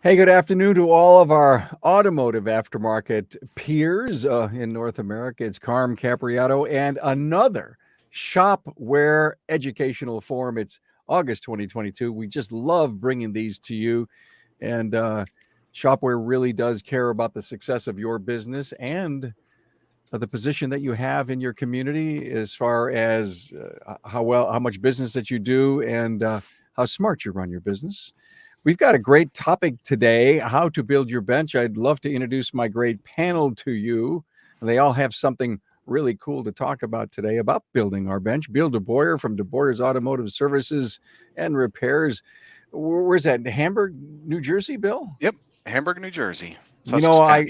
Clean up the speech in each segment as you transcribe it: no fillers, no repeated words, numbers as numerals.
Hey, good afternoon to all of our automotive aftermarket peers in North America. It's Carm, Capriotto, and another Shop-Ware educational forum. It's August 2022. We just love bringing these to you. And Shop-Ware really does care about the success of your business and the position that you have in your community as far as how much business that you do and how smart you run your business. We've got a great topic today, how to build your bench. I'd love to introduce my great panel to you. They all have something really cool to talk about today about building our bench. Bill DeBoer from DeBoer's Automotive Services and Repairs. Where's that? Hamburg, New Jersey, Bill? Yep, Hamburg, New Jersey, You Sussex know, I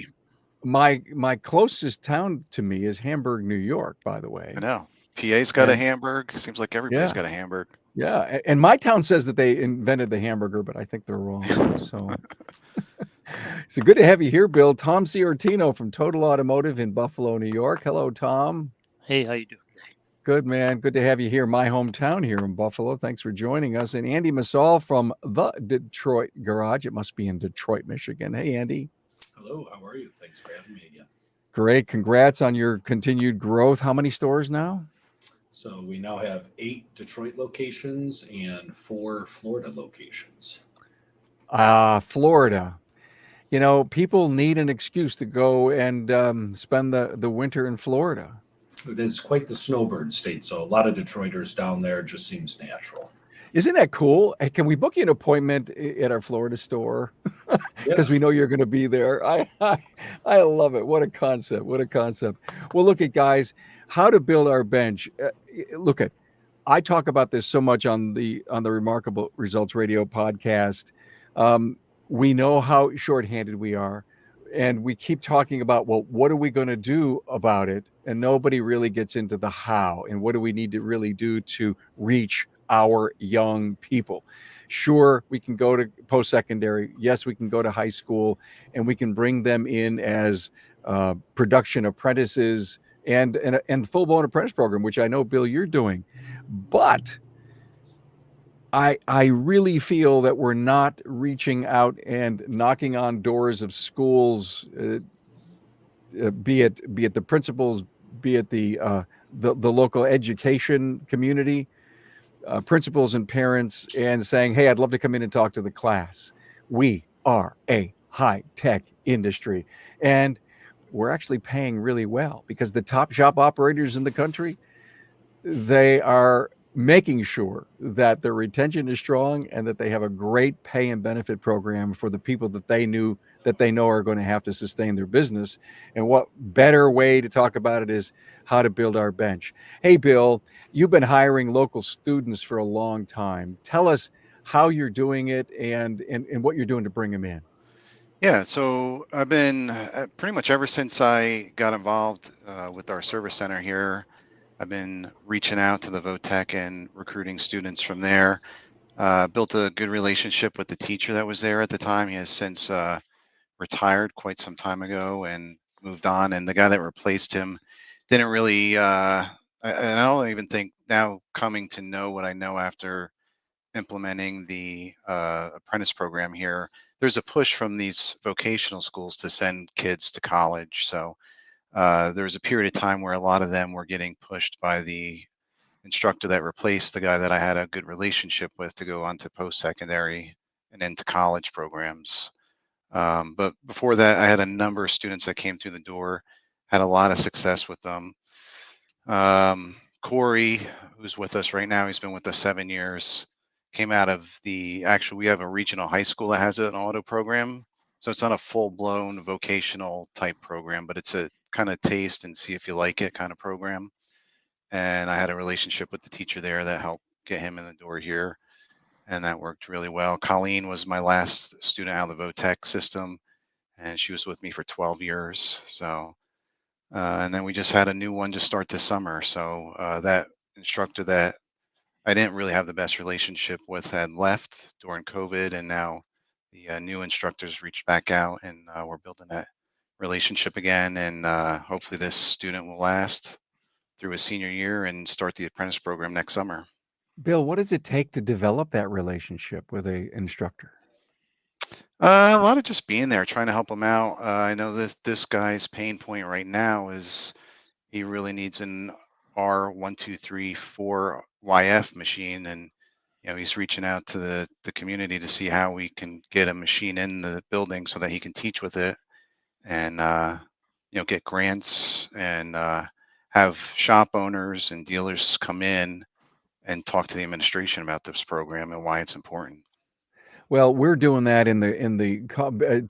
County. my closest town to me is Hamburg, New York, by the I way. know. PA's got a And Hamburg. Seems like everybody's yeah, got a Hamburg. yeah. And my town says that they invented the hamburger, but I think they're wrong. So so good to have you here, Bill. Tom Sciortino from Total Automotive in Buffalo, New York. Hello, Tom. Hey, how you doing today? Good, man. Good to have you here, my hometown here in Buffalo. Thanks for joining us. And Andy Massoll from the Detroit Garage. It must be in Detroit, Michigan. Hey, Andy. Hello, how are you? Thanks for having me again. Great. Congrats on your continued growth. How many stores now? So we now have 8 Detroit locations and 4 Florida locations. Florida. You know, people need an excuse to go and spend the winter in Florida. It is quite the snowbird state, so a lot of Detroiters down there just seems natural. Isn't that cool? Hey, can we book you an appointment at our Florida store? Yeah, Because we know you're going to be there. I love it. What a concept. What a concept. Well, look at guys, how to build our bench. Look at I talk about this so much on the Remarkable Results Radio podcast. We know how shorthanded we are, and we keep talking about, well, what are we going to do about it? And nobody really gets into the how and what do we need to really do to reach our young people. Sure, we can go to post secondary. Yes, we can go to high school, and we can bring them in as production apprentices and full blown apprentice program, which I know, Bill, you're doing. But I really feel that we're not reaching out and knocking on doors of schools, be it the principals, be it the local education community, principals and parents, and saying, "Hey, I'd love to come in and talk to the class. We are a high tech industry, and we're actually paying really well because the top shop operators in the country, they are making sure that their retention is strong and that they have a great pay and benefit program for the people that they know are going to have to sustain their business. And what better way to talk about it is how to build our bench. Hey, Bill, you've been hiring local students for a long time. Tell us how you're doing it and what you're doing to bring them in. Yeah, so I've been pretty much ever since I got involved with our service center here. I've been reaching out to the VOTEC and recruiting students from there. Built a good relationship with the teacher that was there at the time. He has since retired quite some time ago and moved on. And the guy that replaced him didn't really, and I don't even think now coming to know what I know after implementing the apprentice program here, there's a push from these vocational schools to send kids to college. So there was a period of time where a lot of them were getting pushed by the instructor that replaced the guy that I had a good relationship with to go on to post-secondary and into college programs. But before that, I had a number of students that came through the door, had a lot of success with them. Corey, who's with us right now, he's been with us 7 years, came out of we have a regional high school that has an auto program. So it's not a full blown vocational type program, but it's a kind of taste and see if you like it kind of program. And I had a relationship with the teacher there that helped get him in the door here. And that worked really well. Colleen was my last student out of the VOTEC system, and she was with me for 12 years. So and then we just had a new one just start this summer. So that instructor that I didn't really have the best relationship with had left during COVID, and now the new instructors reached back out, and we're building that relationship again. And hopefully, this student will last through his senior year and start the apprentice program next summer. Bill, what does it take to develop that relationship with a instructor? A lot of just being there, trying to help him out. I know this guy's pain point right now is he really needs an R1234YF machine, and he's reaching out to the community to see how we can get a machine in the building so that he can teach with it, and get grants, and have shop owners and dealers come in and talk to the administration about this program and why it's important. Well, we're doing that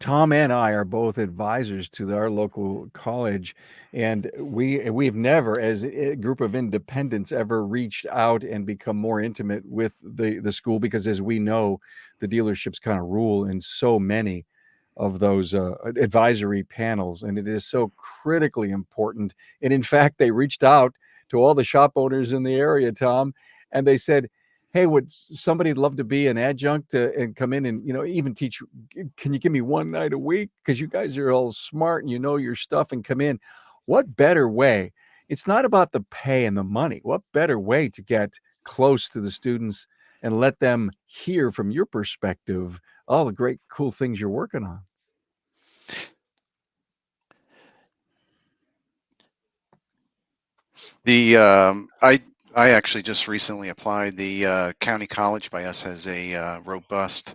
Tom and I are both advisors to our local college, and we've never, as a group of independents, ever reached out and become more intimate with the school, because as we know, the dealerships kind of rule in so many of those advisory panels, and it is so critically important. And in fact, they reached out to all the shop owners in the area, Tom, and they said, hey, would somebody love to be an adjunct and come in and, even teach? Can you give me one night a week? Because you guys are all smart and you know your stuff, and come in. What better way? It's not about the pay and the money. What better way to get close to the students and let them hear from your perspective all the great, cool things you're working on? The I actually just recently applied. The county college by us has a robust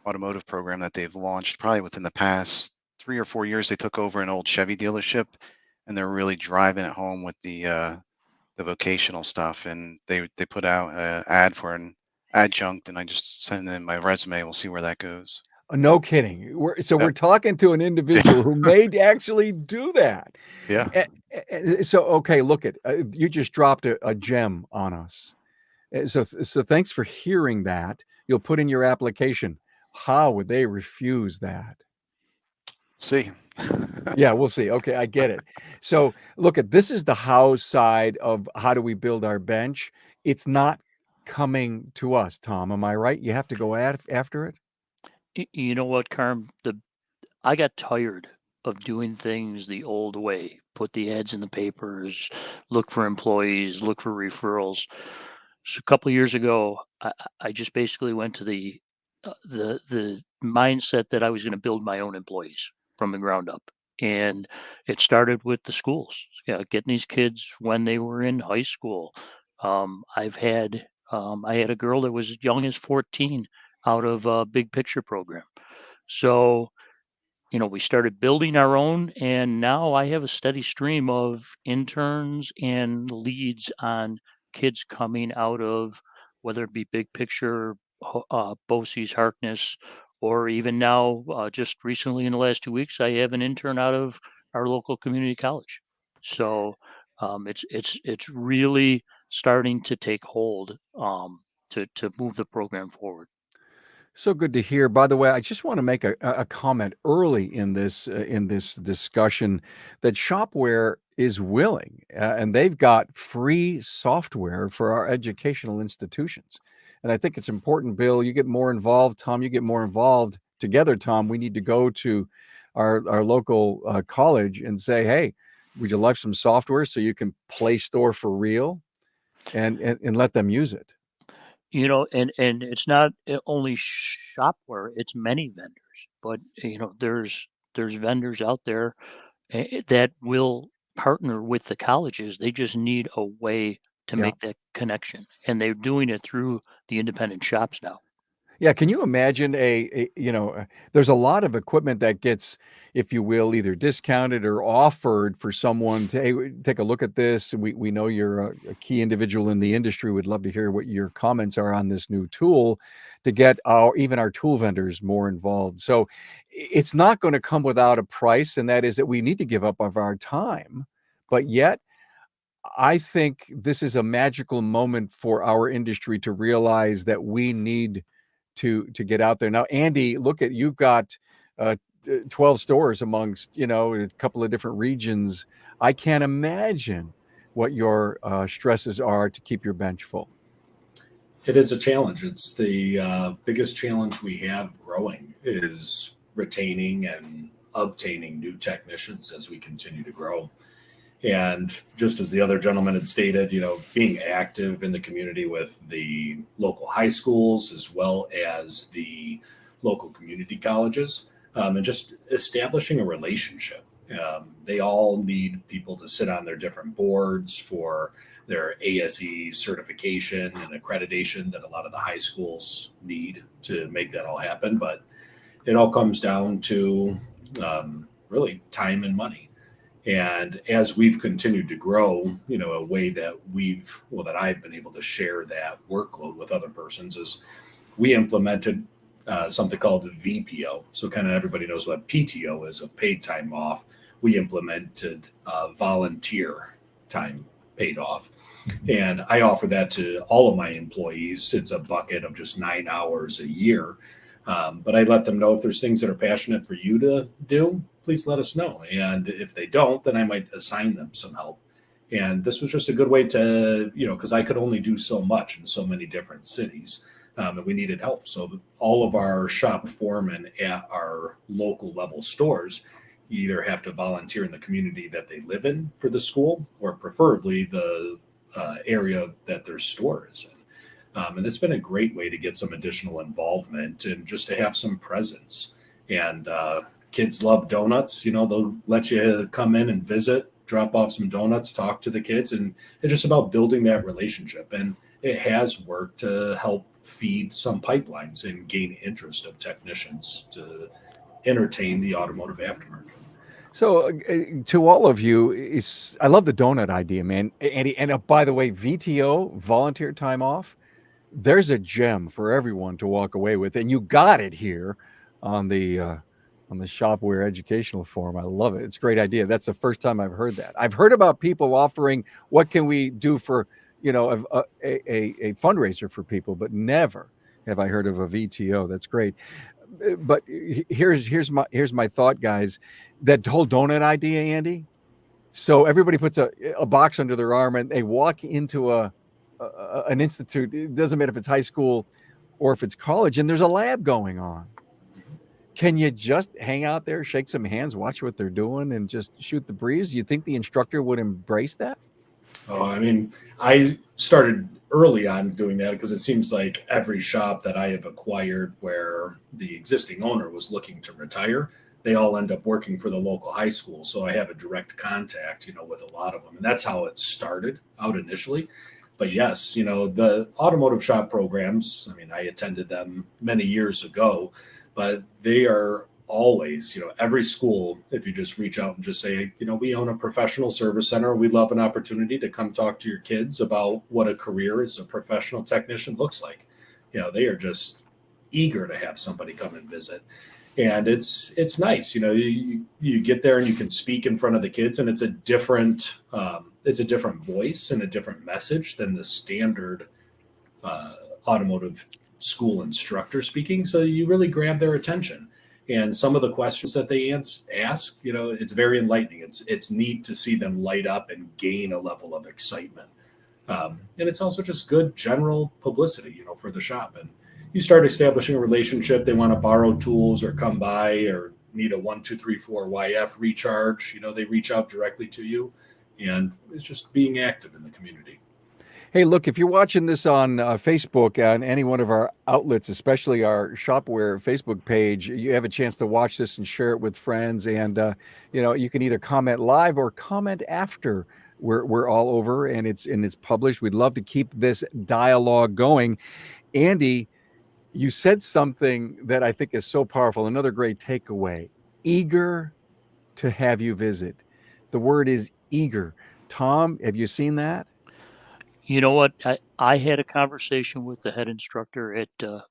automotive program that they've launched probably within the past 3 or 4 years. They took over an old Chevy dealership, and they're really driving it home with the vocational stuff. And they put out an ad for an adjunct, and I just send in my resume. We'll see where that goes. No kidding. We're Yep. talking to an individual who may actually do that. Yeah. So, okay, look you just dropped a gem on us. So thanks for hearing that. You'll put in your application. How would they refuse that? See. Yeah, we'll see. Okay, I get it. So look this is the how side of how do we build our bench. It's not coming to us, Tom. Am I right? You have to go after it? You know what, Carm? I got tired of doing things the old way. Put the ads in the papers, look for employees, look for referrals. So a couple of years ago, I just basically went to the mindset that I was going to build my own employees from the ground up, and it started with the schools. Yeah, getting these kids when they were in high school. I had a girl that was as young as 14 out of a big picture program. So we started building our own, and now I have a steady stream of interns and leads on kids coming out of whether it be big picture, BOCES, Harkness, or even now, just recently in the last 2 weeks, I have an intern out of our local community college. So it's really starting to take hold to move the program forward. So good to hear. By the way, I just want to make a comment early in this discussion that Shop-Ware is willing, and they've got free software for our educational institutions. And I think it's important, Bill, you get more involved. Tom, you get more involved. Together, Tom, we need to go to our local college and say, hey, would you like some software so you can Play Store for real, and let them use it? And it's not only Shopware, it's many vendors. But there's vendors out there that will partner with the colleges. They just need a way to Yeah. make that connection, and they're doing it through the independent shops now. Yeah, can you imagine there's a lot of equipment that gets, if you will, either discounted or offered for someone to, hey, take a look at this. We know you're a key individual in the industry. We'd love to hear what your comments are on this new tool to get even our tool vendors more involved. So it's not going to come without a price, and that is that we need to give up of our time. But yet, I think this is a magical moment for our industry to realize that we need to get out there. Now, Andy, look at, you've got 12 stores amongst, a couple of different regions. I can't imagine what your stresses are to keep your bench full. It is a challenge. It's the biggest challenge we have growing is retaining and obtaining new technicians as we continue to grow. And just as the other gentleman had stated, being active in the community with the local high schools as well as the local community colleges, and just establishing a relationship. They all need people to sit on their different boards for their ASE certification and accreditation that a lot of the high schools need to make that all happen. But it all comes down to really time and money. And as we've continued to grow, a way that that I've been able to share that workload with other persons is we implemented something called VPO. So kind of everybody knows what PTO is, of paid time off. We implemented volunteer time paid off. And I offer that to all of my employees. It's a bucket of just 9 hours a year. But I let them know if there's things that are passionate for you to do, please let us know. And if they don't, then I might assign them some help. And this was just a good way to, because I could only do so much in so many different cities. And we needed help. So all of our shop foremen at our local level stores either have to volunteer in the community that they live in for the school, or preferably the area that their store is in. And it's been a great way to get some additional involvement and just to have some presence. And kids love donuts. They'll let you come in and visit, drop off some donuts, talk to the kids. And it's just about building that relationship. And it has worked to help feed some pipelines and gain interest of technicians to entertain the automotive aftermarket. So to all of you, I love the donut idea, man. And by the way, VTO, volunteer time off, there's a gem for everyone to walk away with. And you got it here on the Shop-Ware Educational Forum. I love it. It's a great idea. That's the first time I've heard that. I've heard about people offering, what can we do for, a fundraiser for people, but never have I heard of a VTO. That's great. But here's my thought, guys. That whole donut idea, Andy. So everybody puts a box under their arm and they walk into an institute. It doesn't matter if it's high school or if it's college, and there's a lab going on. Can you just hang out there, shake some hands, watch what they're doing, and just shoot the breeze? You think the instructor would embrace that? Oh, I started early on doing that because it seems like every shop that I have acquired where the existing owner was looking to retire, they all end up working for the local high school. So I have a direct contact, with a lot of them. And that's how it started out initially. But yes, the automotive shop programs, I attended them many years ago, but they are always, every school, if you just reach out and just say, we own a professional service center, we'd love an opportunity to come talk to your kids about what a career as a professional technician looks like. They are just eager to have somebody come and visit. And it's nice, you get there and you can speak in front of the kids, and it's a different voice and a different message than the standard automotive school instructor speaking. So you really grab their attention. And some of the questions that they ask, it's very enlightening. It's neat to see them light up and gain a level of excitement. And it's also just good general publicity, for the shop. And you start establishing a relationship. They want to borrow tools or come by or need a 1, 2, 3, 4 YF recharge. They reach out directly to you. And it's just being active in the community. Hey, look, if you're watching this on Facebook, on any one of our outlets, especially our Shop-Ware Facebook page, you have a chance to watch this and share it with friends. And, you can either comment live or comment after we're all over and it's published. We'd love to keep this dialogue going. Andy, you said something that I think is so powerful. Another great takeaway: eager to have you visit. The word is eager. Tom, have you seen that? You know what? I had a conversation with the head instructor at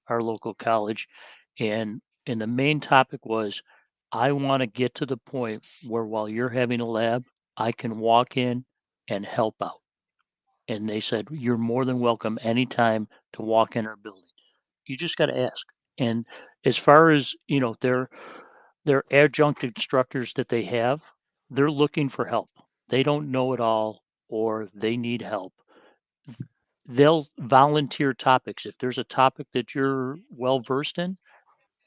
our local college, and the main topic was, I want to get to the point where while you're having a lab, I can walk in and help out. And they said, you're more than welcome anytime to walk in our building. You just got to ask. And as far as, their adjunct instructors that they have, they're looking for help. They don't know it all, or they need help. They'll volunteer topics. If there's a topic that you're well versed in,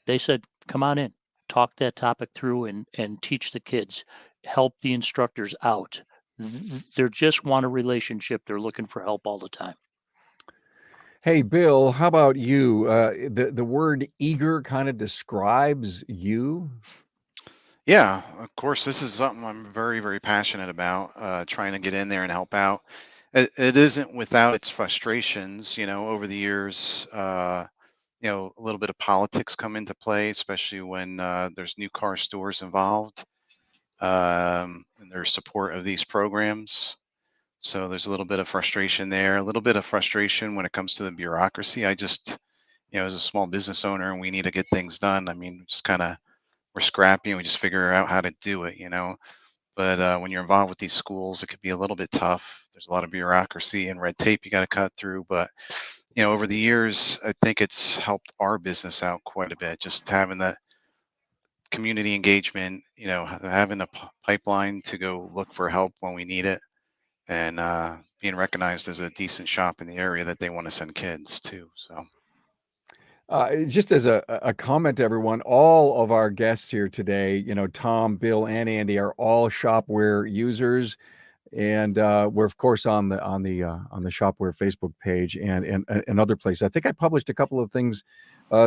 they said, come on in, talk that topic through and teach the kids, help the instructors out. They just want a relationship. They're looking for help all the time. Hey, Bill, how about you? The word eager kind of describes you. Yeah, of course, this is something I'm very, very passionate about, trying to get in there and help out. It isn't without its frustrations, over the years. A little bit of politics come into play, especially when there's new car stores involved, and there's support of these programs. So there's a little bit of frustration there, a little bit of frustration when it comes to the bureaucracy. I just, as a small business owner and we need to get things done, I mean, just kind of we're scrappy and we just figure out how to do it. But when you're involved with these schools, it could be a little bit tough. There's a lot of bureaucracy and red tape you got to cut through. But over the years, I think it's helped our business out quite a bit. Just having that community engagement, having a pipeline to go look for help when we need it, and being recognized as a decent shop in the area that they want to send kids to. So. Just as a comment to everyone, all of our guests here today, Tom, Bill, and Andy are all Shop-Ware users, and we're of course on the Shop-Ware Facebook page and other places. I think I published a couple of things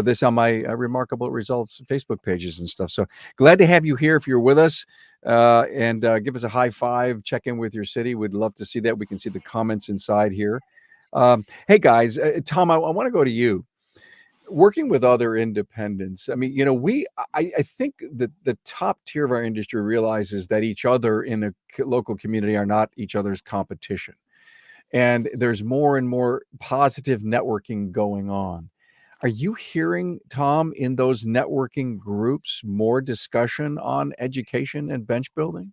this on my Remarkable Results Facebook pages and stuff. So glad to have you here if you're with us, and give us a high five. Check in with your city. We'd love to see that. We can see the comments inside here. Hey guys, Tom, I want to go to you. Working with other independents, I mean, I think that the top tier of our industry realizes that each other in a local community are not each other's competition. And there's more and more positive networking going on. Are you hearing, Tom, in those networking groups, more discussion on education and bench building?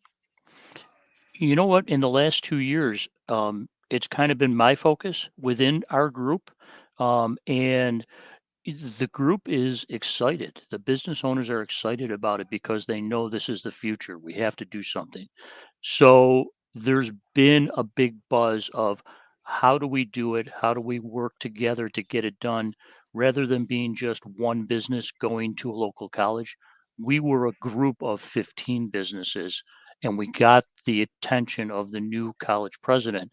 You know what? In the last 2 years, it's kind of been my focus within our group. And the group is excited. The business owners are excited about it because they know this is the future. We have to do something. So there's been a big buzz of how do we do it? How do we work together to get it done rather than being just one business going to a local college? We were a group of 15 businesses and we got the attention of the new college president,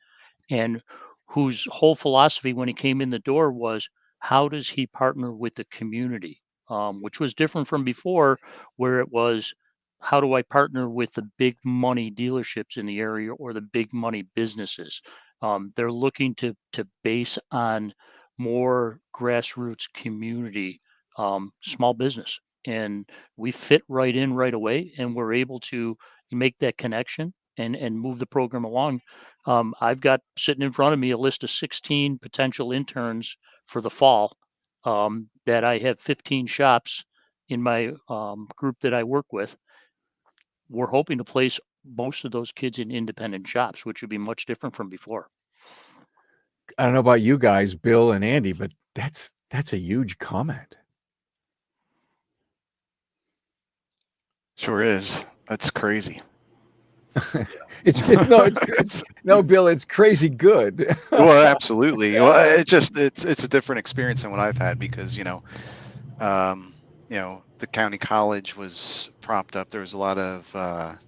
and whose whole philosophy when he came in the door was how does he partner with the community, which was different from before, where it was how do I partner with the big money dealerships in the area or the big money businesses? They're looking to base on more grassroots community, small business, and we fit right in right away, and we're able to make that connection and move the program along. I've got sitting in front of me a list of 16 potential interns for the fall. That I have 15 shops in my group that I work with. We're hoping to place most of those kids in independent shops, which would be much different from before. I don't know about you guys, Bill and Andy, but that's a huge comment. Sure is. That's crazy. No, Bill, it's crazy good. Well, absolutely. Well, it's a different experience than what I've had because the county college was propped up. There was a lot of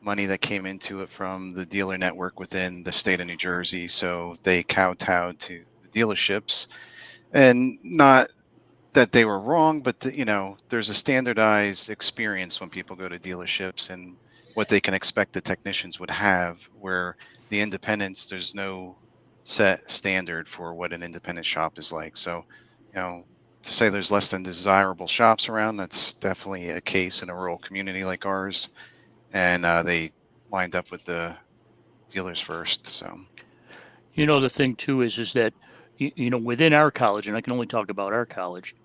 money that came into it from the dealer network within the state of New Jersey, so they kowtowed to the dealerships, and not that they were wrong, but there's a standardized experience when people go to dealerships and what they can expect the technicians would have, where the independents, there's no set standard for what an independent shop is like. So, to say there's less than desirable shops around, that's definitely a case in a rural community like ours. And they lined up with the dealers first. So, The thing too is that within our college, and I can only talk about our college.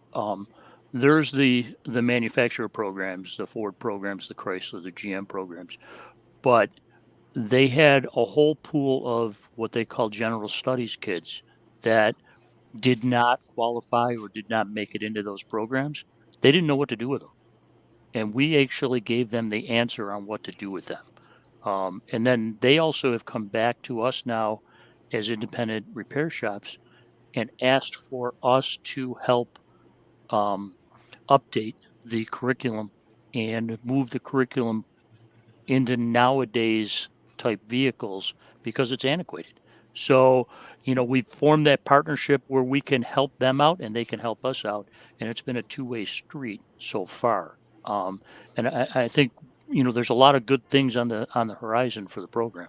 There's the manufacturer programs, the Ford programs, the Chrysler, the GM programs, but they had a whole pool of what they call general studies kids that did not qualify or did not make it into those programs. They didn't know what to do with them, and we actually gave them the answer on what to do with them. And then they also have come back to us now as independent repair shops and asked for us to help update the curriculum and move the curriculum into nowadays type vehicles because it's antiquated. So, we've formed that partnership where we can help them out and they can help us out, and it's been a two-way street so far. And I think there's a lot of good things on the horizon for the program.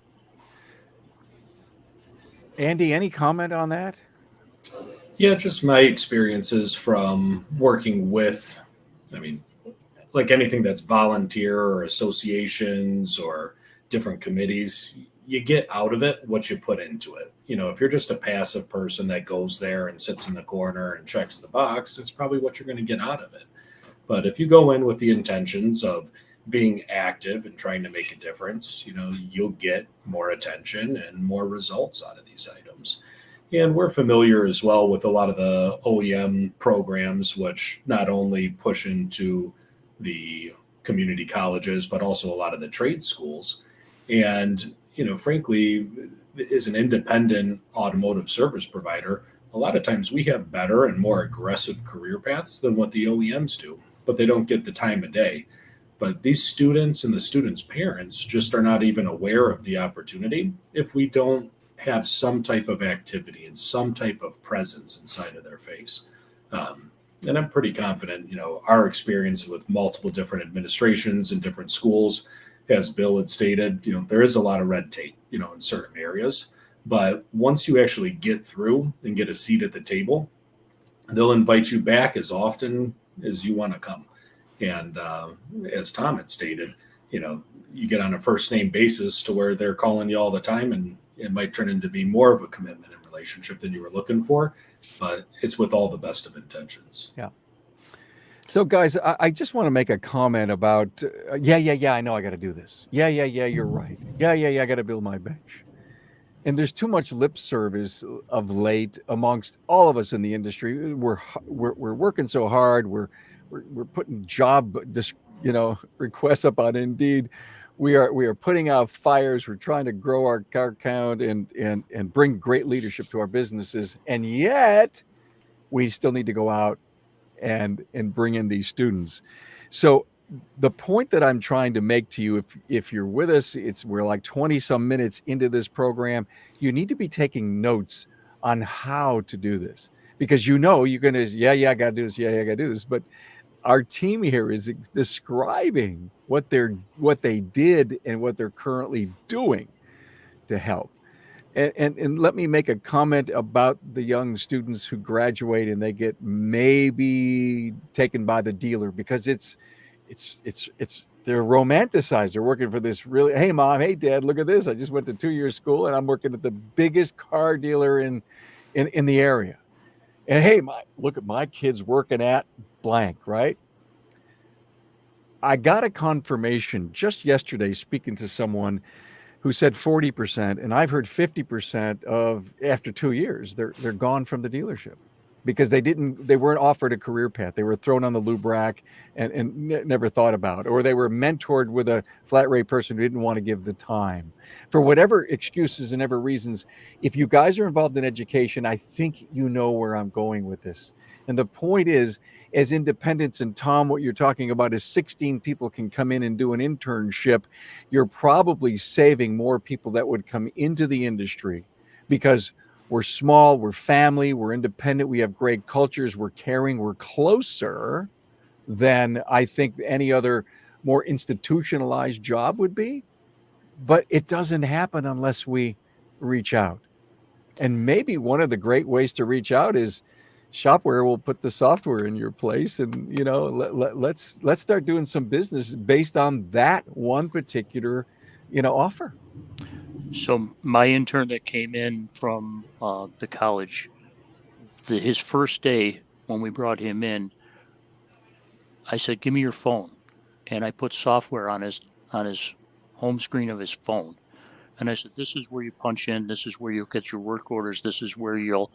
Andy, any comment on that? Yeah, just my experiences from working with, like anything that's volunteer or associations or different committees, you get out of it what you put into it. If you're just a passive person that goes there and sits in the corner and checks the box, it's probably what you're going to get out of it. But if you go in with the intentions of being active and trying to make a difference, you'll get more attention and more results out of these items. And we're familiar as well with a lot of the OEM programs, which not only push into the community colleges, but also a lot of the trade schools. And, frankly, as an independent automotive service provider, a lot of times we have better and more aggressive career paths than what the OEMs do, but they don't get the time of day. But these students and the students' parents just are not even aware of the opportunity if we don't have some type of activity and some type of presence inside of their face. And I'm pretty confident, our experience with multiple different administrations and different schools, as Bill had stated, there is a lot of red tape, in certain areas. But once you actually get through and get a seat at the table, they'll invite you back as often as you want to come. And as Tom had stated, you get on a first name basis to where they're calling you all the time, and it might turn into be more of a commitment and relationship than you were looking for, but it's with all the best of intentions. Yeah. So guys, I just want to make a comment about, I know I got to do this. Yeah, you're right. Yeah, I got to build my bench. And there's too much lip service of late amongst all of us in the industry. We're working so hard. We're putting job requests up on Indeed. We are putting out fires. We're trying to grow our car count and bring great leadership to our businesses. And yet we still need to go out and bring in these students. So the point that I'm trying to make to you, if you're with us, we're like 20 some minutes into this program, you need to be taking notes on how to do this, because you're going to, I got to do this. I got to do this. But our team here is describing what they did and what they're currently doing to help. And let me make a comment about the young students who graduate and they get maybe taken by the dealer because they're romanticized. They're working for this really, hey mom, hey dad, look at this. I just went to 2-year school and I'm working at the biggest car dealer in the area. And hey, look at my kids working at blank, right? I got a confirmation just yesterday speaking to someone who said 40%, and I've heard 50% of after 2 years, they're gone from the dealership because they weren't offered a career path. They were thrown on the lube rack and never thought about it, or they were mentored with a flat rate person who didn't want to give the time. For whatever excuses and ever reasons, if you guys are involved in education, I think you know where I'm going with this. And the point is, as independents, and Tom, what you're talking about is 16 people can come in and do an internship. You're probably saving more people that would come into the industry because we're small, we're family, we're independent, we have great cultures, we're caring, we're closer than I think any other more institutionalized job would be. But it doesn't happen unless we reach out. And maybe one of the great ways to reach out is Shop-Ware will put the software in your place, and let's start doing some business based on that one particular offer. So my intern that came in from the college, his first day when we brought him in, I said, "Give me your phone," and I put software on his home screen of his phone, and I said, "This is where you punch in. This is where you'll get your work orders. This is where you'll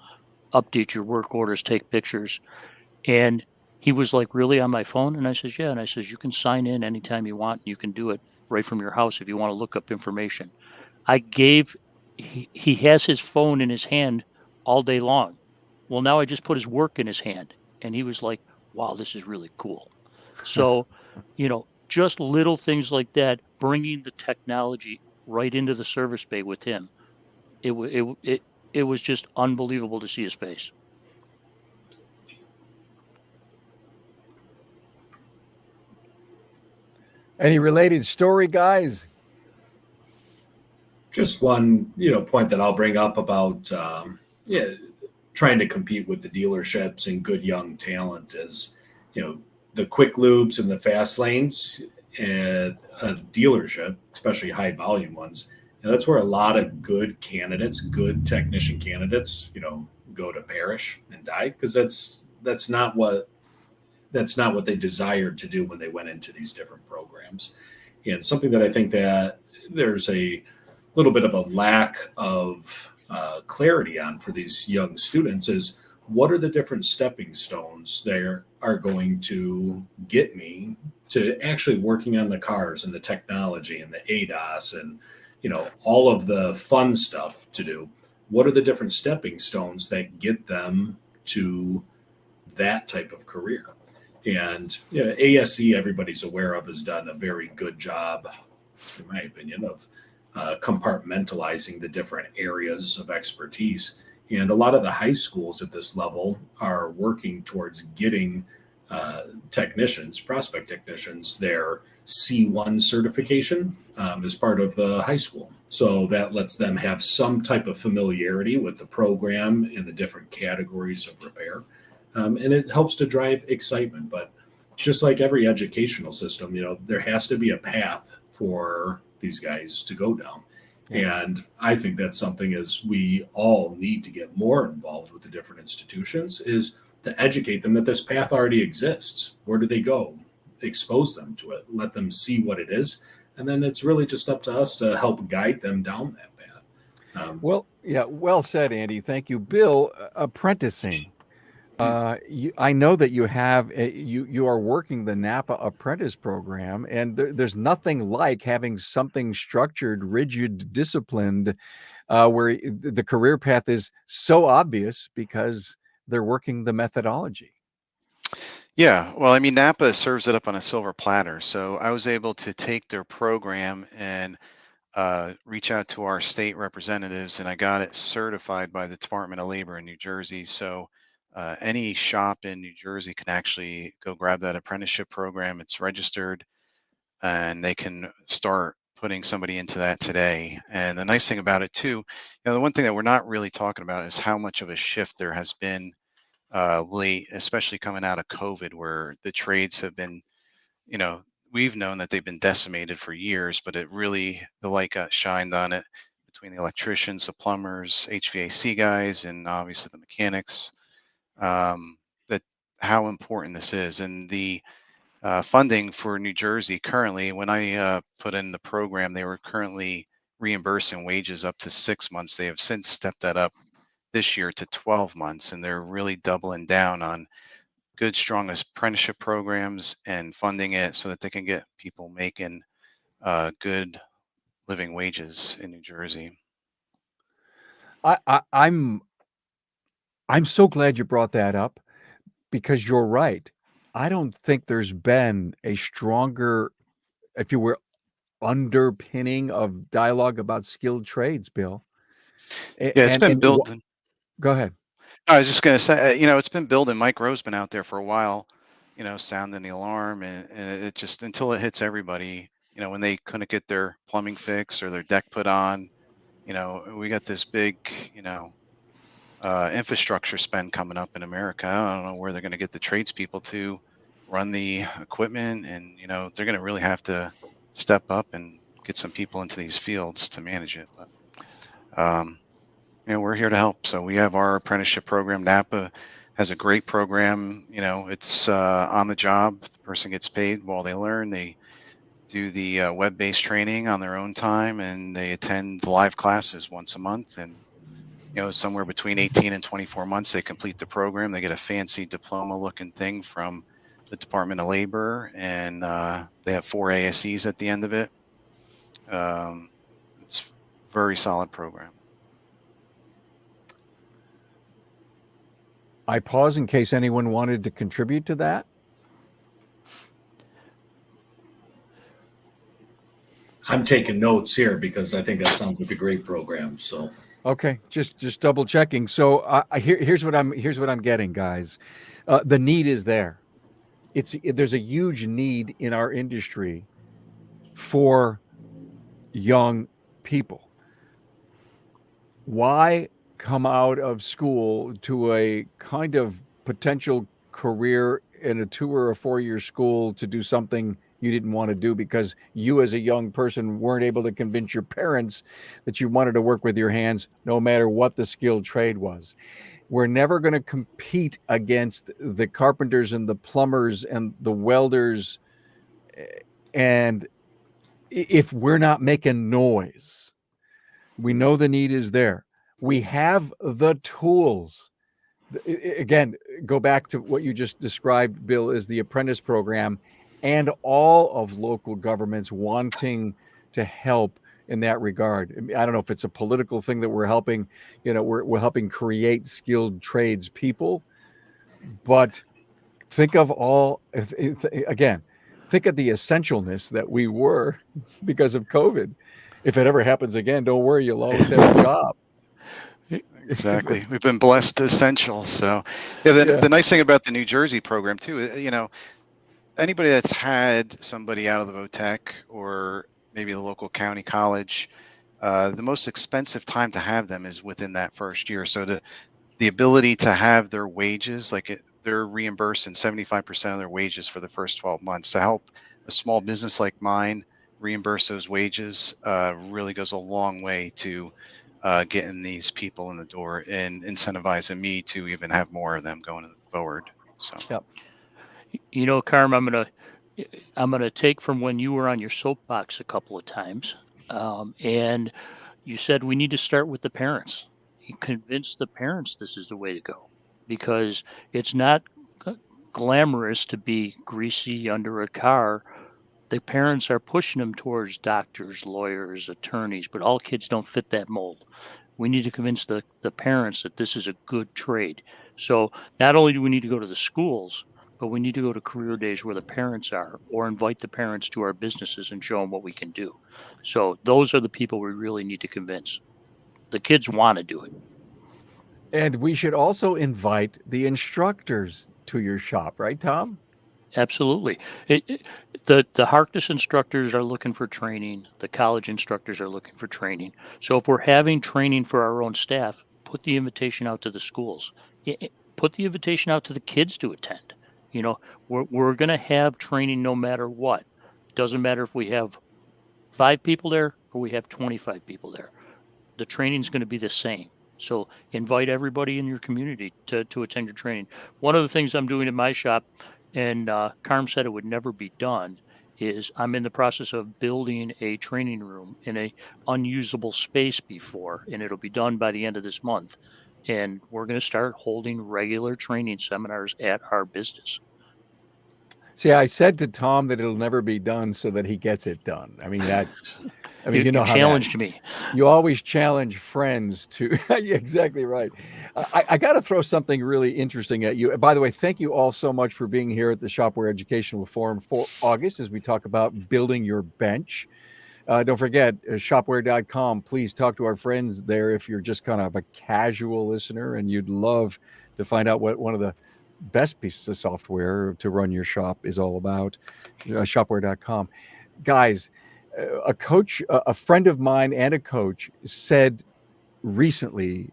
update your work orders, take pictures." And he was like, "Really, on my phone?" And I says, "Yeah." And I says, "You can sign in anytime you want. You can do it right from your house if you want to look up information." He has his phone in his hand all day long. Well, now I just put his work in his hand, and he was like, "Wow, this is really cool." So, just little things like that, bringing the technology right into the service bay with him. it was just unbelievable to see his face. Any related story, guys? Just one, point that I'll bring up about, trying to compete with the dealerships and good young talent is, the quick loops and the fast lanes at a dealership, especially high volume ones. That's where a lot of good candidates, good technician candidates, go to perish and die, because that's not what they desired to do when they went into these different programs. And something that I think that there's a little bit of a lack of clarity on for these young students is, what are the different stepping stones there are going to get me to actually working on the cars and the technology and the ADAS and all of the fun stuff to do. What are the different stepping stones that get them to that type of career? And ASE, everybody's aware of, has done a very good job, in my opinion, of compartmentalizing the different areas of expertise. And a lot of the high schools at this level are working towards getting prospect technicians, their C1 certification as part of high school. So that lets them have some type of familiarity with the program and the different categories of repair. And it helps to drive excitement. But just like every educational system, there has to be a path for these guys to go down. And I think that's something, as we all need to get more involved with the different institutions, is to educate them that this path already exists. Where do they go? Expose them to it, let them see what it is. And then it's really just up to us to help guide them down that path. Well said, Andy. Thank you. Bill, apprenticing. I know that you have you are working the Napa Apprentice Program, and there's nothing like having something structured, rigid, disciplined, where the career path is so obvious because they're working the methodology. Yeah, well, I mean, Napa serves it up on a silver platter. So I was able to take their program and reach out to our state representatives, and I got it certified by the Department of Labor in New Jersey. So any shop in New Jersey can actually go grab that apprenticeship program. It's registered, and they can start putting somebody into that today. And the nice thing about it too, the one thing that we're not really talking about is how much of a shift there has been late, especially coming out of COVID, where the trades have been, we've known that they've been decimated for years, but the light got shined on it between the electricians, the plumbers, HVAC guys, and obviously the mechanics. That how important this is. And the funding for New Jersey currently, when I put in the program, they were currently reimbursing wages up to 6 months. They have since stepped that up this year to 12 months, and they're really doubling down on good, strong apprenticeship programs and funding it so that they can get people making good living wages in New Jersey. I'm so glad you brought that up, because you're right. I don't think there's been a stronger, if you were, underpinning of dialogue about skilled trades, Bill. Yeah, it's been building. Go ahead. I was just going to say, it's been building. Mike Rowe's been out there for a while, sounding the alarm, and it just, until it hits everybody, when they couldn't get their plumbing fixed or their deck put on, we got this big, infrastructure spend coming up in America. I don't know where they're going to get the tradespeople to run the equipment, and they're going to really have to step up and get some people into these fields to manage it. But we're here to help. So we have our apprenticeship program. Napa has a great program. It's on the job. The person gets paid while they learn. They do the web-based training on their own time, and they attend live classes once a month. And somewhere between 18 and 24 months, they complete the program. They get a fancy diploma-looking thing from the Department of Labor, and they have 4 ASEs at the end of it. It's a very solid program. I pause in case anyone wanted to contribute to that. I'm taking notes here because I think that sounds like a great program. So Okay, just double checking. So here's what I'm getting, guys. The need is there. There's a huge need in our industry for young people. Why come out of school to a kind of potential career in a 2 or a 4-year school to do something you didn't want to do because you as a young person weren't able to convince your parents that you wanted to work with your hands no matter what the skilled trade was? We're never going to compete against the carpenters and the plumbers and the welders, and if we're not making noise. We know the need is there. We have the tools. Again, go back to what you just described, Bill, is the apprentice program and all of local governments wanting to help in that regard. I don't know if it's a political thing that we're helping, we're helping create skilled trades people, but think of again, think of the essentialness that we were because of COVID. If it ever happens again, don't worry, you'll always have a job. Exactly. We've been blessed essential. So the nice thing about the New Jersey program too, anybody that's had somebody out of the VOTEC or maybe the local county college, the most expensive time to have them is within that first year. So the ability to have their wages, they're reimbursed in 75% of their wages for the first 12 months to help a small business like mine reimburse those wages really goes a long way to getting these people in the door and incentivizing me to even have more of them going forward. So, yep. Carm, I'm gonna take from when you were on your soapbox a couple of times, and you said we need to start with the parents. You convince the parents this is the way to go, because it's not glamorous to be greasy under a car. The parents are pushing them towards doctors, lawyers, attorneys, but all kids don't fit that mold. We need to convince the parents that this is a good trade. So not only do we need to go to the schools, but we need to go to career days where the parents are, or invite the parents to our businesses and show them what we can do. So those are the people we really need to convince. The kids want to do it. And we should also invite the instructors to your shop, right, Tom? Absolutely. The Harkness instructors are looking for training. The college instructors are looking for training. So if we're having training for our own staff, put the invitation out to the schools. Put the invitation out to the kids to attend. We're going to have training no matter what. It doesn't matter if we have 5 people there or we have 25 people there. The training is going to be the same. So invite everybody in your community to attend your training. One of the things I'm doing in my shop, and Carm said it would never be done, is I'm in the process of building a training room in a unusable space before, and it'll be done by the end of this month. And we're going to start holding regular training seminars at our business. See, I said to Tom that it'll never be done so that he gets it done. I mean, you know how challenged me. You always challenge friends to. Exactly right. I got to throw something really interesting at you. By the way, thank you all so much for being here at the Shop-Ware Educational Forum for August as we talk about building your bench. Don't forget, Shop-Ware.com. Please talk to our friends there if you're just kind of a casual listener and you'd love to find out what one of the best pieces of software to run your shop is all about. Shop-Ware.com. Guys, a friend of mine and a coach said recently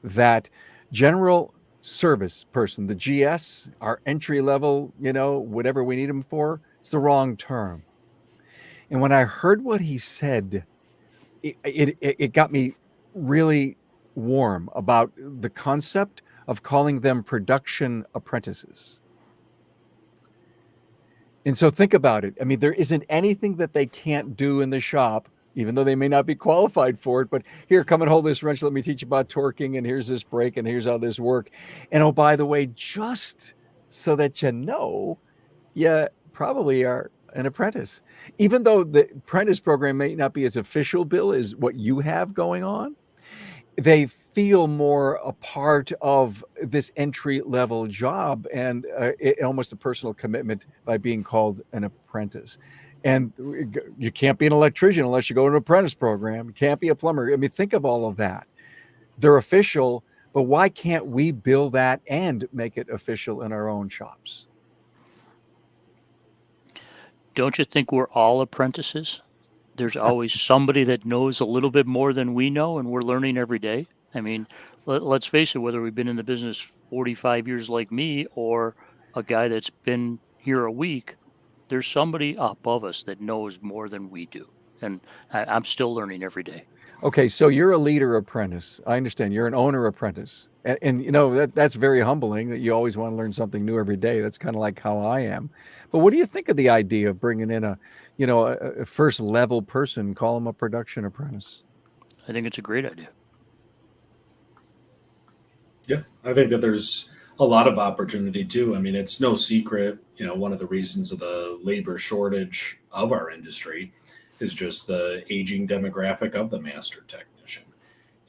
that general service person, the GS, our entry level, whatever we need them for, it's the wrong term. And when I heard what he said, it got me really warm about the concept of calling them production apprentices. And so think about it. I mean, there isn't anything that they can't do in the shop, even though they may not be qualified for it. But here, come and hold this wrench. Let me teach you about torquing. And here's this brake. And here's how this works. And oh, by the way, just so that you probably are an apprentice. Even though the apprentice program may not be as official, Bill, as what you have going on, they feel more a part of this entry-level job and almost a personal commitment by being called an apprentice. And you can't be an electrician unless you go to an apprentice program. You can't be a plumber. I mean, think of all of that. They're official, but why can't we build that and make it official in our own shops? Don't you think we're all apprentices? There's always somebody that knows a little bit more than we know, and we're learning every day. I mean, let's face it, whether we've been in the business 45 years like me or a guy that's been here a week, there's somebody above us that knows more than we do. And I'm still learning every day. Okay, so you're a leader apprentice. I understand you're an owner apprentice. And you know, that's very humbling that you always want to learn something new every day. That's kind of like how I am. But what do you think of the idea of bringing in a first level person, call them a production apprentice? I think it's a great idea. Yeah, I think that there's a lot of opportunity too. I mean, it's no secret, one of the reasons of the labor shortage of our industry is just the aging demographic of the master technician.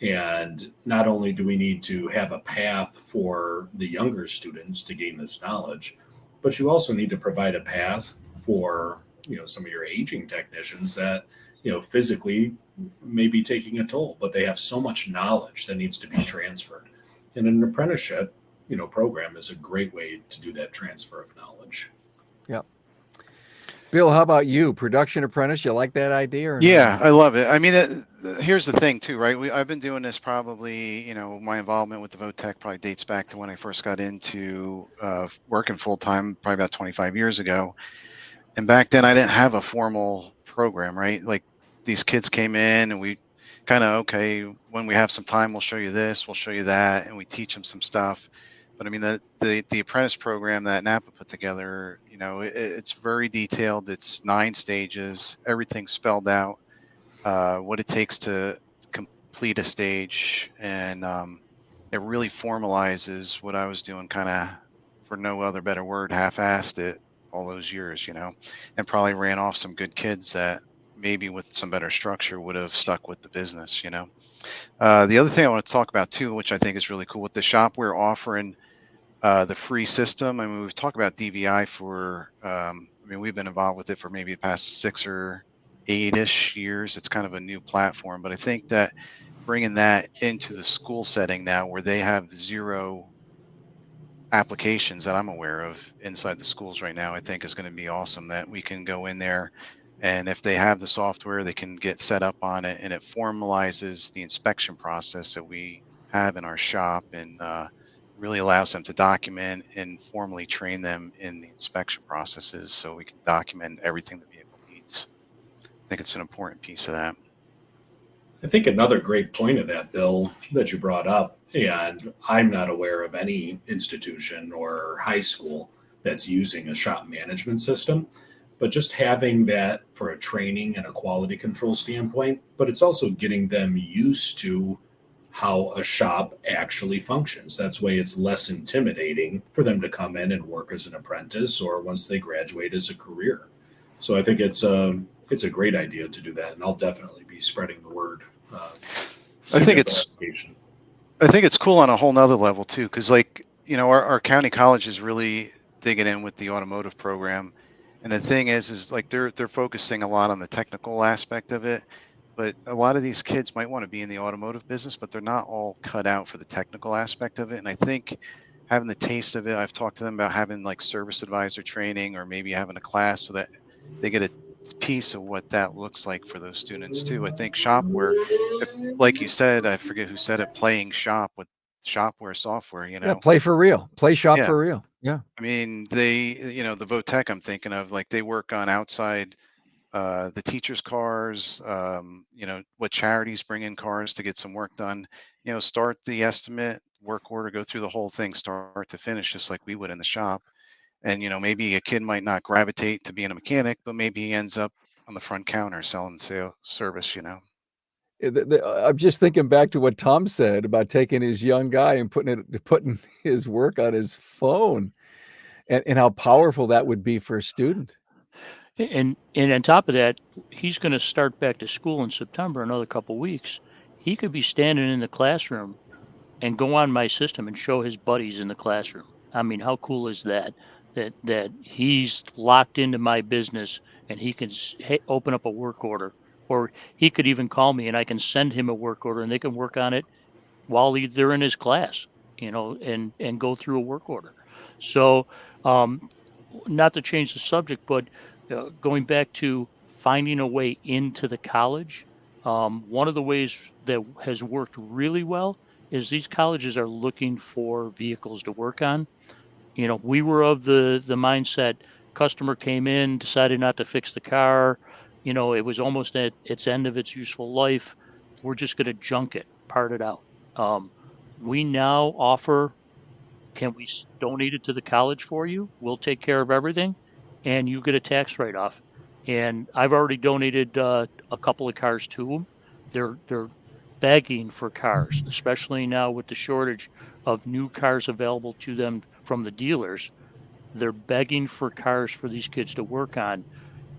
And not only do we need to have a path for the younger students to gain this knowledge, but you also need to provide a path for, some of your aging technicians that, physically may be taking a toll, but they have so much knowledge that needs to be transferred. And an apprenticeship, program is a great way to do that transfer of knowledge. Yeah. Bill, how about you? Production apprentice, you like that idea? Or Yeah, not? I love it. I mean, here's the thing too, right? I've been doing this probably, my involvement with the VOTEC probably dates back to when I first got into working full time, probably about 25 years ago. And back then I didn't have a formal program, right? Like these kids came in and we kind of, okay, when we have some time, we'll show you this, we'll show you that, and we teach them some stuff. But I mean, the apprentice program that Napa put together, it's very detailed. It's 9 stages, everything spelled out, what it takes to complete a stage. And it really formalizes what I was doing, kind of, for no other better word, half-assed it all those years, and probably ran off some good kids that maybe with some better structure would have stuck with the business, The other thing I want to talk about too, which I think is really cool with the Shop-Ware offering, the free system. I mean, we've talked about DVI for, we've been involved with it for maybe the past 6 or 8-ish years. It's kind of a new platform, but I think that bringing that into the school setting now where they have 0 applications that I'm aware of inside the schools right now, I think is going to be awesome, that we can go in there and if they have the software, they can get set up on it, and it formalizes the inspection process that we have in our shop, and really allows them to document and formally train them in the inspection processes so we can document everything the vehicle needs. I think it's an important piece of that. I think another great point of that, Bill, that you brought up, and I'm not aware of any institution or high school that's using a shop management system, but just having that for a training and a quality control standpoint, but it's also getting them used to how a shop actually functions. That's why it's less intimidating for them to come in and work as an apprentice or once they graduate as a career. So I think it's a great idea to do that, and I'll definitely be spreading the word. I think it's cool on a whole nother level too, because our county college is really digging in with the automotive program, and the thing is like they're focusing a lot on the technical aspect of it. But a lot of these kids might want to be in the automotive business, but they're not all cut out for the technical aspect of it. And I think having the taste of it, I've talked to them about having like service advisor training or maybe having a class so that they get a piece of what that looks like for those students too. I think Shop-Ware, if, like you said, I forget who said it, playing shop with Shop-Ware software, Yeah, play for real, play shop Yeah. for real. Yeah. I mean, they, the VOTEC I'm thinking of, like they work on outside the teachers' cars, what charities bring in cars to get some work done, start the estimate, work order, go through the whole thing, start to finish, just like we would in the shop. And, maybe a kid might not gravitate to being a mechanic, but maybe he ends up on the front counter selling service. I'm just thinking back to what Tom said about taking his young guy and putting his work on his phone, and how powerful that would be for a student. And on top of that, he's going to start back to school in September, another couple of weeks. He could be standing in the classroom and go on my system and show his buddies in the classroom. I mean, how cool is that? that he's locked into my business and he can open up a work order, or he could even call me and I can send him a work order and they can work on it while they're in his class, and go through a work order. So, um, not to change the subject, but going back to finding a way into the college, one of the ways that has worked really well is these colleges are looking for vehicles to work on. We were of the mindset, customer came in, decided not to fix the car, it was almost at its end of its useful life. We're just going to junk it, part it out. Um, we now offer, can we donate it to the college for you? We'll take care of everything, and you get a tax write-off. And I've already donated a couple of cars to them. They're begging for cars, especially now with the shortage of new cars available to them from the dealers. They're begging for cars for these kids to work on,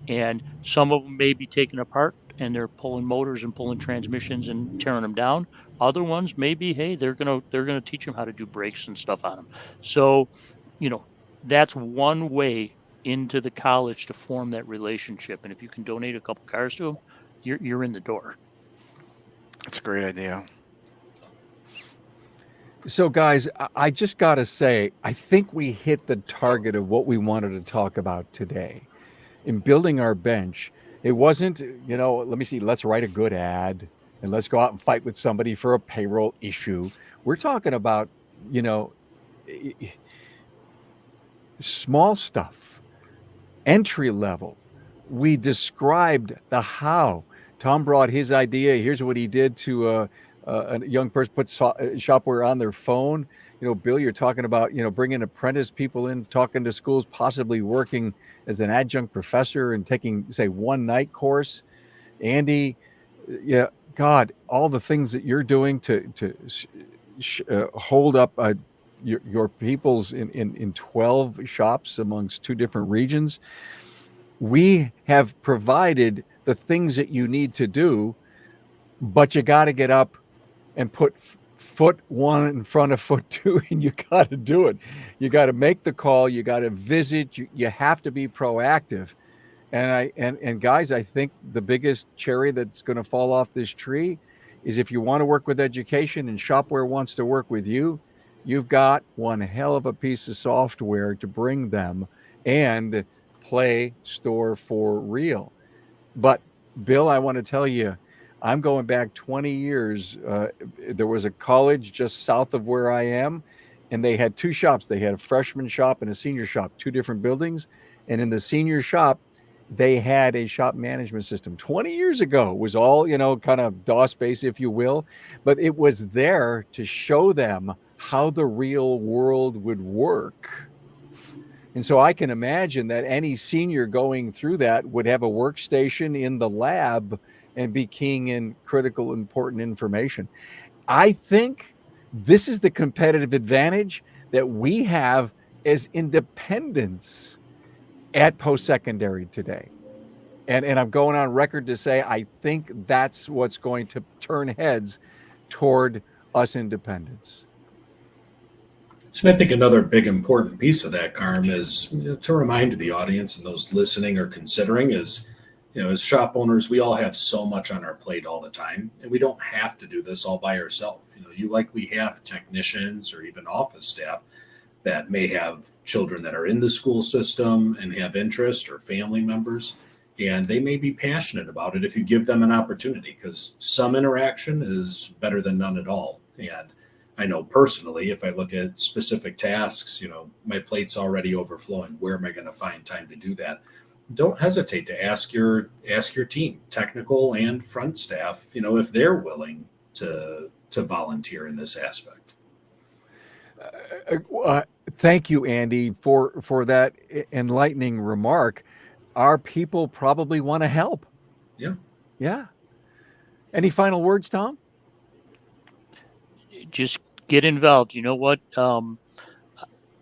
and some of them may be taken apart and they're pulling motors and pulling transmissions and tearing them down. Other ones maybe, hey, they're gonna teach them how to do brakes and stuff on them. So, you know, that's one way into the college to form that relationship. And if you can donate a couple cars to them, you're in the door. That's a great idea. So, guys, I just got to say, I think we hit the target of what we wanted to talk about today. In building our bench, it wasn't, let me see, let's write a good ad and let's go out and fight with somebody for a payroll issue. We're talking about, small stuff, entry level. We described the how. Tom brought his idea. Here's what he did to a young person, put Shop-Ware on their phone. Bill, you're talking about, bringing apprentice people in, talking to schools, possibly working as an adjunct professor and taking, say, one night course. Andy, yeah, God, all the things that you're doing to hold up your peoples in 12 shops amongst 2 different regions. We have provided the things that you need to do, but you got to get up and put foot 1 in front of foot 2, and you got to do it. You got to make the call. You got to visit. You have to be proactive. And guys, I think the biggest cherry that's going to fall off this tree is if you want to work with education and Shop-Ware wants to work with you, you've got one hell of a piece of software to bring them and play store for real. But Bill, I want to tell you, I'm going back 20 years. There was a college just south of where I am, and they had 2 shops. They had a freshman shop and a senior shop, 2 different buildings. And in the senior shop, they had a shop management system 20 years ago. It was all, kind of DOS based, if you will, but it was there to show them how the real world would work. And so I can imagine that any senior going through that would have a workstation in the lab and be keying in critical, important information. I think this is the competitive advantage that we have as independents at post-secondary today. And I'm going on record to say I think that's what's going to turn heads toward us independents. And I think another big important piece of that, Carm, is to remind the audience and those listening or considering is, as shop owners, we all have so much on our plate all the time, and we don't have to do this all by ourselves. You likely have technicians or even office staff that may have children that are in the school system and have interest, or family members, and they may be passionate about it if you give them an opportunity, because some interaction is better than none at all. And I know personally, if I look at specific tasks, my plate's already overflowing. Where am I going to find time to do that? Don't hesitate to ask your team, technical and front staff, if they're willing to volunteer in this aspect. Thank you, Andy, for that enlightening remark. Our people probably want to help. Yeah. Any final words, Tom? Just get involved. You know what?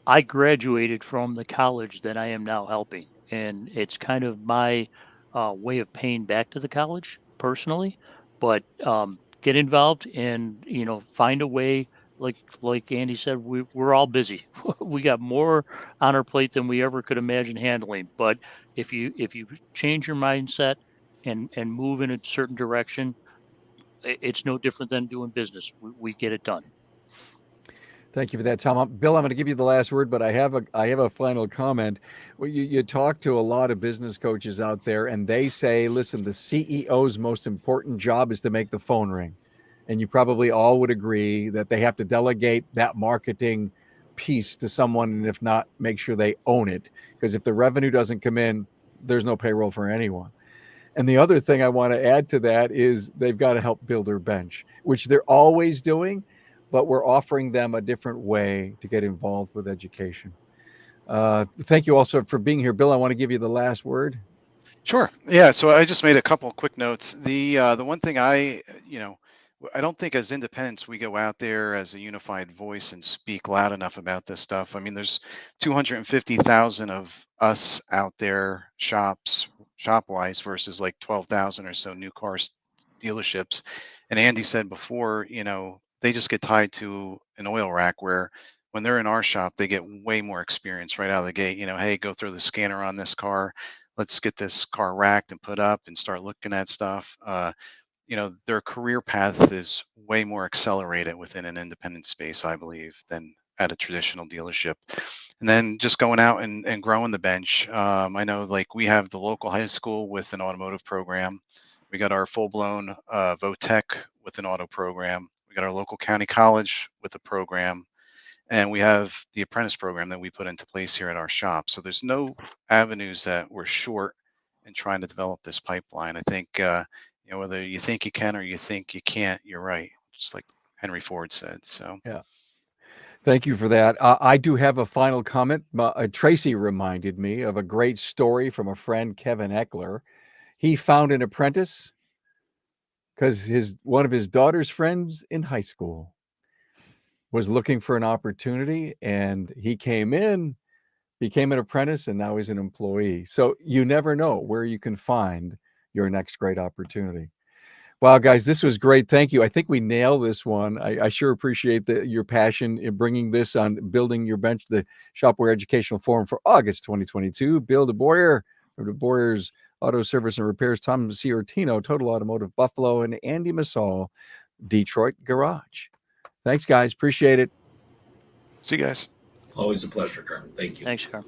I graduated from the college that I am now helping, and it's kind of my way of paying back to the college personally. But get involved and find a way like Andy said, we're all busy. We got more on our plate than we ever could imagine handling. But if you change your mindset and move in a certain direction, it's no different than doing business. We get it done. Thank you for that, Tom. Bill, I'm going to give you the last word, but I have a final comment. Well, you talk to a lot of business coaches out there, and they say, listen, the CEO's most important job is to make the phone ring. And you probably all would agree that they have to delegate that marketing piece to someone, and if not, make sure they own it. Because if the revenue doesn't come in, there's no payroll for anyone. And the other thing I want to add to that is they've got to help build their bench, which they're always doing, but we're offering them a different way to get involved with education. Thank you also for being here. Bill, I want to give you the last word. Sure. Yeah. So I just made a couple quick notes. The one thing I don't think as independents we go out there as a unified voice and speak loud enough about this stuff. I mean, there's 250,000 of us out there, shop-wise, versus like 12,000 or so new car dealerships. And Andy said before, they just get tied to an oil rack, where when they're in our shop, they get way more experience right out of the gate. Hey, go throw the scanner on this car. Let's get this car racked and put up and start looking at stuff. Their career path is way more accelerated within an independent space, I believe, than at a traditional dealership. And then just going out and growing the bench. I know, like, we have the local high school with an automotive program. We got our full-blown VOTEC with an auto program. We got our local county college with a program. And we have the apprentice program that we put into place here at our shop. So there's no avenues that we're short in trying to develop this pipeline. I think, whether you think you can or you think you can't, you're right. Just like Henry Ford said. So, yeah. Thank you for that. I do have a final comment. Tracy reminded me of a great story from a friend, Kevin Eckler. He found an apprentice because one of his daughter's friends in high school was looking for an opportunity, and he came in, became an apprentice, and now he's an employee. So you never know where you can find your next great opportunity. Wow, guys, this was great. Thank you. I think we nailed this one. I sure appreciate your passion in bringing this on building your bench, the Shop-Ware Educational Forum for August 2022. Bill DeBoer from DeBoer's Auto Service and Repairs, Tom Sciortino, Total Automotive Buffalo, and Andy Massoll, Detroit Garage. Thanks, guys. Appreciate it. see you guys. Always a pleasure, Carm. Thank you. Thanks, Carm.